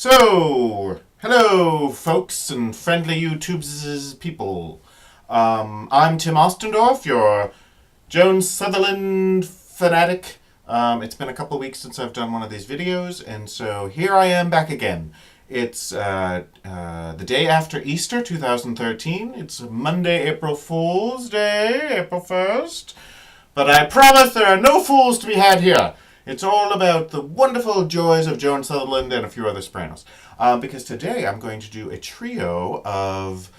So, hello, folks and friendly YouTube's people. I'm Tim Ostendorf, your Joan Sutherland fanatic. It's been a couple of weeks since I've done one of these videos, and so here I am back again. It's the day after Easter 2013. It's Monday, April Fool's Day, April 1st. But I promise there are no fools to be had here. It's all about the wonderful joys of Joan Sutherland and a few other sopranos. Because today I'm going to do a trio of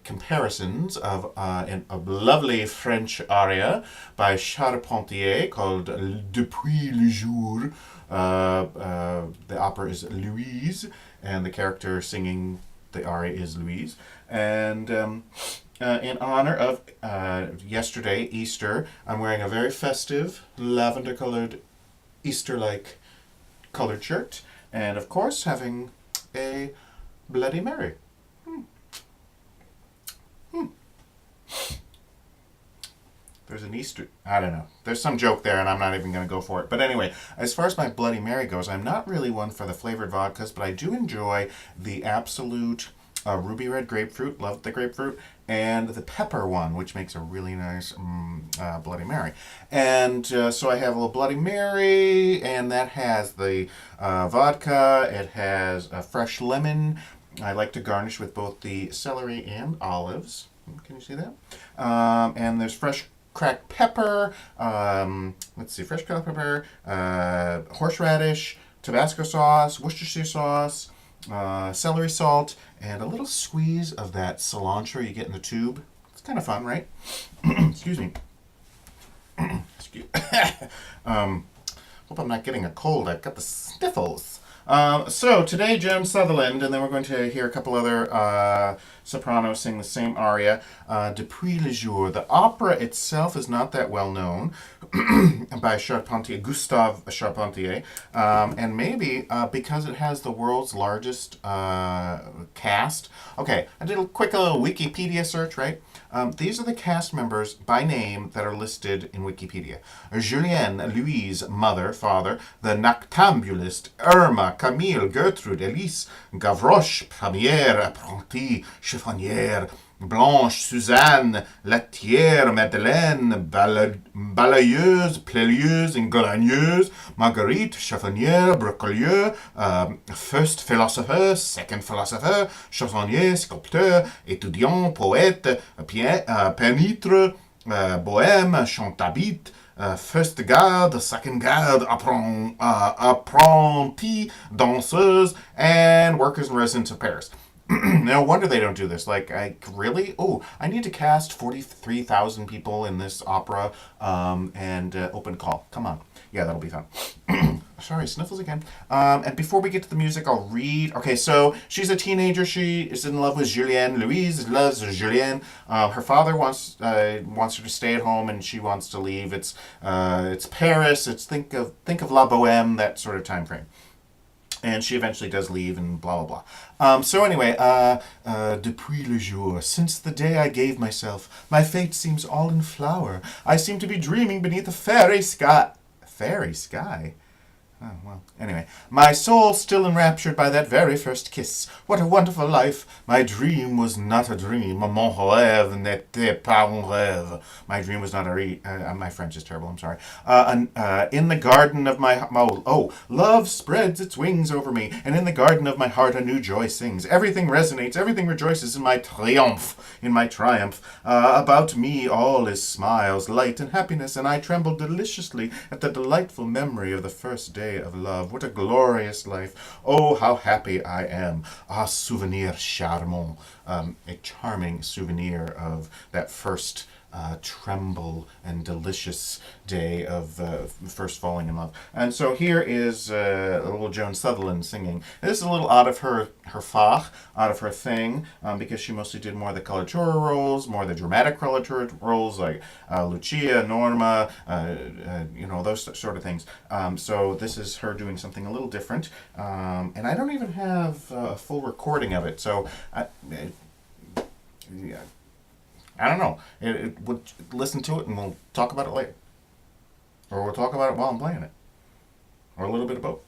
comparisons of a lovely French aria by Charpentier called Depuis le jour. The opera is Louise, and the character singing the aria is Louise. And in honor of yesterday, Easter, I'm wearing a very festive, lavender-colored, Easter-like colored shirt, and of course, having a Bloody Mary. There's an Easter... I don't know. There's some joke there, and I'm not even going to go for it. But anyway, as far as my Bloody Mary goes, I'm not really one for the flavored vodkas, but I do enjoy the absolute... ruby red grapefruit, love the grapefruit, and the pepper one, which makes a really nice Bloody Mary. And so I have a little Bloody Mary, and that has the vodka, it has a fresh lemon. I like to garnish with both the celery and olives. Can you see that? And there's fresh cracked pepper, fresh cracked pepper, horseradish, Tabasco sauce, Worcestershire sauce, celery salt, and a little squeeze of that cilantro you get in the tube. It's kind of fun, right? Excuse me. Hope I'm not getting a cold. I've got the sniffles. So today, Joan Sutherland, and then we're going to hear a couple other sopranos sing the same aria, Depuis le jour. The opera itself is not that well known by Charpentier, Gustave Charpentier, and maybe because it has the world's largest cast. Okay, I did a quick little Wikipedia search, right? These are the cast members by name that are listed in Wikipedia. Julienne, Louise, mother, father, the noctambulist, Irma, Camille, Gertrude, Elise, Gavroche, première, apprentie, chiffonnière, Blanche, Suzanne, Laitière, Madeleine, Balayeuse, Plélieuse, and Glagneuse, Marguerite, Chiffonnière, Brocolieu, first philosopher, second philosopher, chansonnier, sculpteur, étudiant, poète, peintre, bohème, chantabite, first garde, second garde, apprenti, danseuse, and workers and residents of Paris. No wonder they don't do this. Like, I need to cast 43,000 people in this opera, and open call. Come on. Yeah, that'll be fun. Sorry, sniffles again. And before we get to the music, I'll read. Okay, so she's a teenager. She is in love with Julienne. Louise loves Julienne. Her father wants her to stay at home, and she wants to leave. It's Paris. It's think of La Boheme, that sort of time frame. And she eventually does leave and blah, blah, blah. So anyway, depuis le jour, since the day I gave myself, my fate seems all in flower. I seem to be dreaming beneath a fairy sky. Fairy sky? Oh, well, anyway. My soul still enraptured by that very first kiss. What a wonderful life. My dream was not a dream. Mon rêve n'était pas un rêve. My dream was not my French is terrible, I'm sorry. In the garden of my... love spreads its wings over me, and in the garden of my heart a new joy sings. Everything resonates, everything rejoices in my triumph. About me all is smiles, light, and happiness, and I tremble deliciously at the delightful memory of the first day of love. What a glorious life. Oh, how happy I am. Ah, souvenir charmant. A charming souvenir of that first tremble and delicious day of first falling in love. And so here is a little Joan Sutherland singing. This is a little out of her fach, out of her thing, because she mostly did more of the coloratura roles, more of the dramatic coloratura roles like Lucia, Norma, those sort of things. So this is her doing something a little different, and I don't even have a full recording of it. So I don't know. We'll listen to it and we'll talk about it later. Or we'll talk about it while I'm playing it. Or a little bit of both.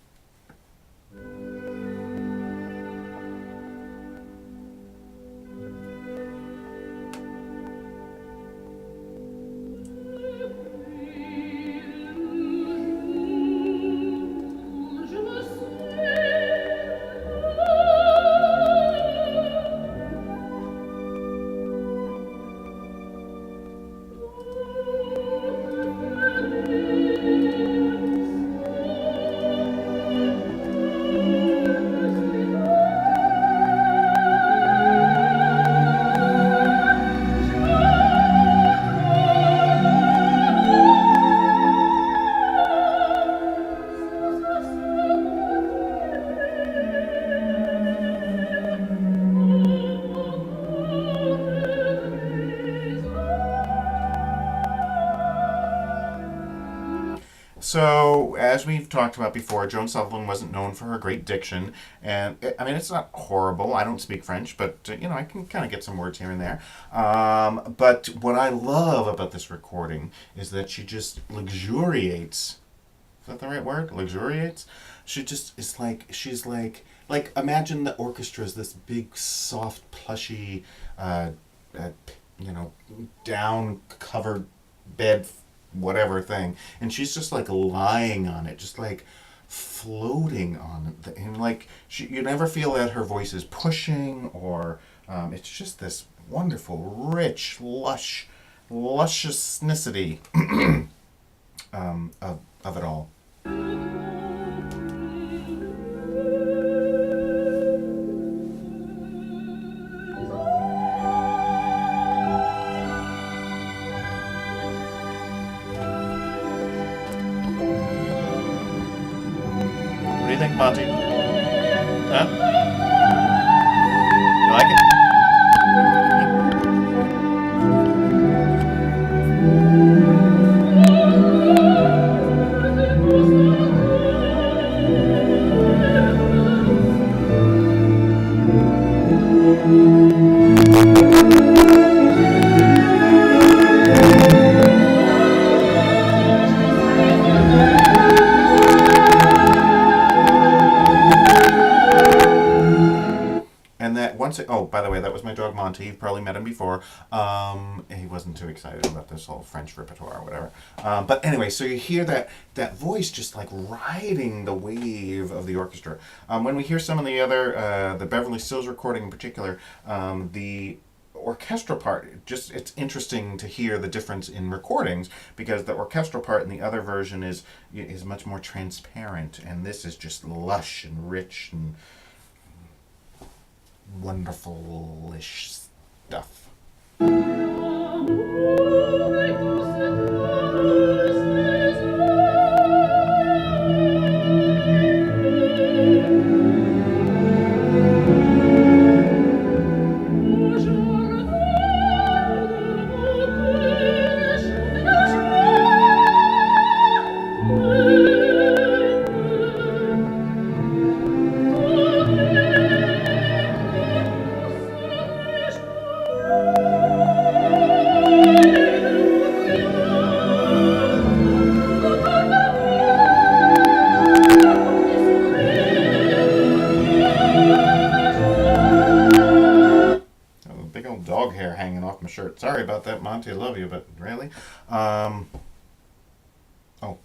So, as we've talked about before, Joan Sutherland wasn't known for her great diction, and I mean, it's not horrible. I don't speak French, but I can kind of get some words here and there. But what I love about this recording is that she just luxuriates. Is that the right word? Luxuriates? She just is like, she's like imagine the orchestra is this big, soft, plushy, uh, uh, down covered bed, whatever thing, and she's just like lying on it, just like floating on it, and like you never feel that her voice is pushing or it's just this wonderful, rich, lusciousnicity of it all. What do you think, Monty? Huh? You like it? And that once it, oh, by the way, that was my dog Monty. You've probably met him before. He wasn't too excited about this whole French repertoire or whatever. But anyway, so you hear that voice just like riding the wave of the orchestra. When we hear some of the other, the Beverly Stills recording in particular, the orchestral part, just it's interesting to hear the difference in recordings because the orchestral part in the other version is much more transparent, and this is just lush and rich and wonderful-ish stuff. Big old dog hair hanging off my shirt. Sorry about that, Monty. I love you, but really? Oh,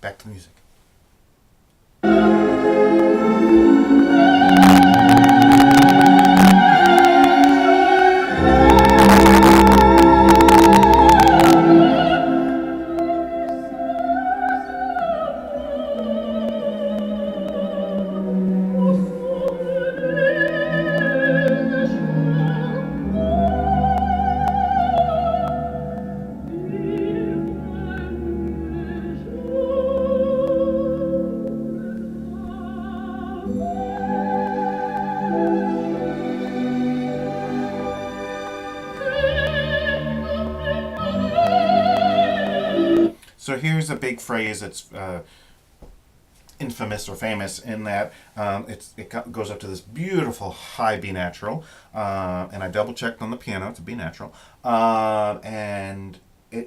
back to the music. So here's a big phrase that's infamous or famous in that goes up to this beautiful high B natural, and I double checked on the piano. It's a B natural, and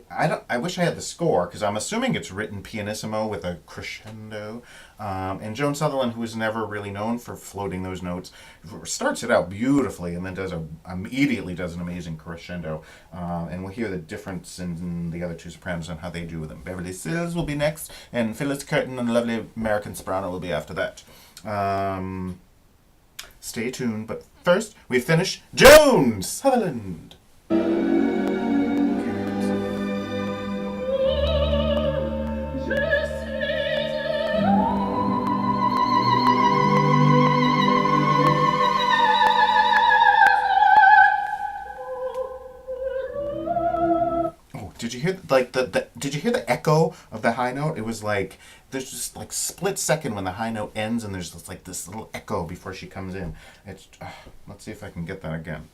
I wish I had the score because I'm assuming it's written pianissimo with a crescendo. And Joan Sutherland, who is never really known for floating those notes, starts it out beautifully and then immediately does an amazing crescendo. And we'll hear the difference in the other two sopranos and how they do with them. Beverly Stills will be next, and Phyllis Curtin and the lovely American soprano will be after that. Stay tuned, but first we finish Joan Sutherland. Did you hear did you hear the echo of the high note? It was like there's just like split second when the high note ends, and there's just like this little echo before she comes in. It's let's see if I can get that again.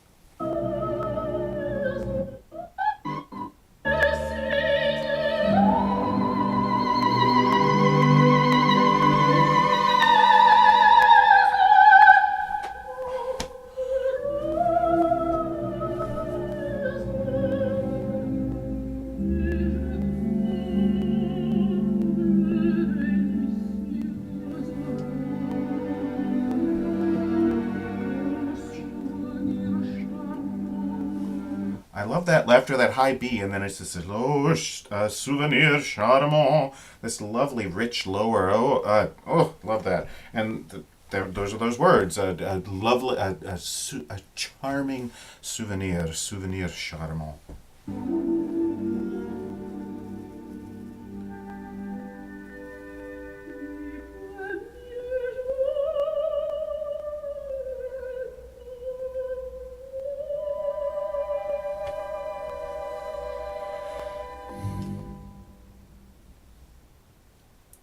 I love that after that high B, and then it's this low souvenir charmant. This lovely, rich lower. Love that. And those are those words. A lovely, a charming souvenir charmant.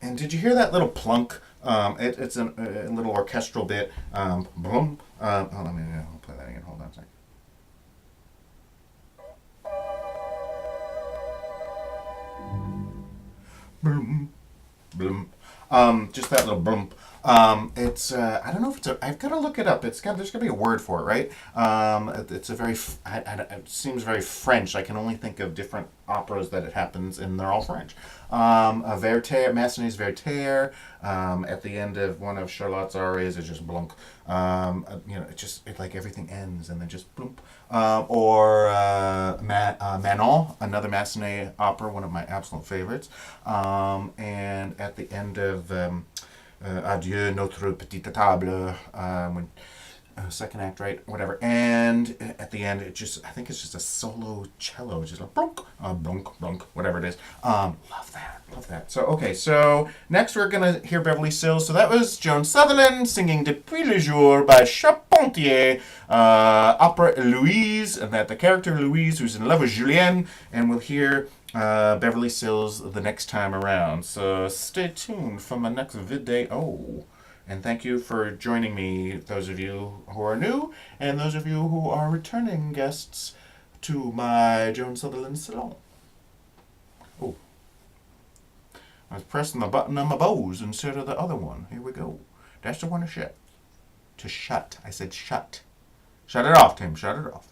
And did you hear that little plunk? It's a little orchestral bit. Boom. Let me I'll play that again. Hold on a second. Boom, boom. Just that little boom. It's I don't know if it's a. I've got to look it up. There's got to be a word for it, right? It's a very. It seems very French. I can only think of different operas that it happens, and they're all French. A Verter, Massenet's Verter. At the end of one of Charlotte's arias, it's just blunk. Like everything ends and then just bloop. Manon, another Massenet opera, one of my absolute favorites. And at the end of Adieu notre petite table, when second act, right? Whatever. And at the end, I think it's just a solo cello, just like blunk, blunk, blunk, whatever it is. Love that. So next we're gonna hear Beverly Sills. So that was Joan Sutherland singing Depuis jour by Charpentier, opera Louise, and that the character Louise who's in love with Julien, and we'll hear Beverly Sills the next time around. So stay tuned for my next video. And thank you for joining me, those of you who are new, and those of you who are returning guests to my Joan Sutherland salon. Oh, I was pressing the button on my bows instead of the other one. Here we go. That's the one to shut. To shut. I said shut. Shut it off, Tim. Shut it off.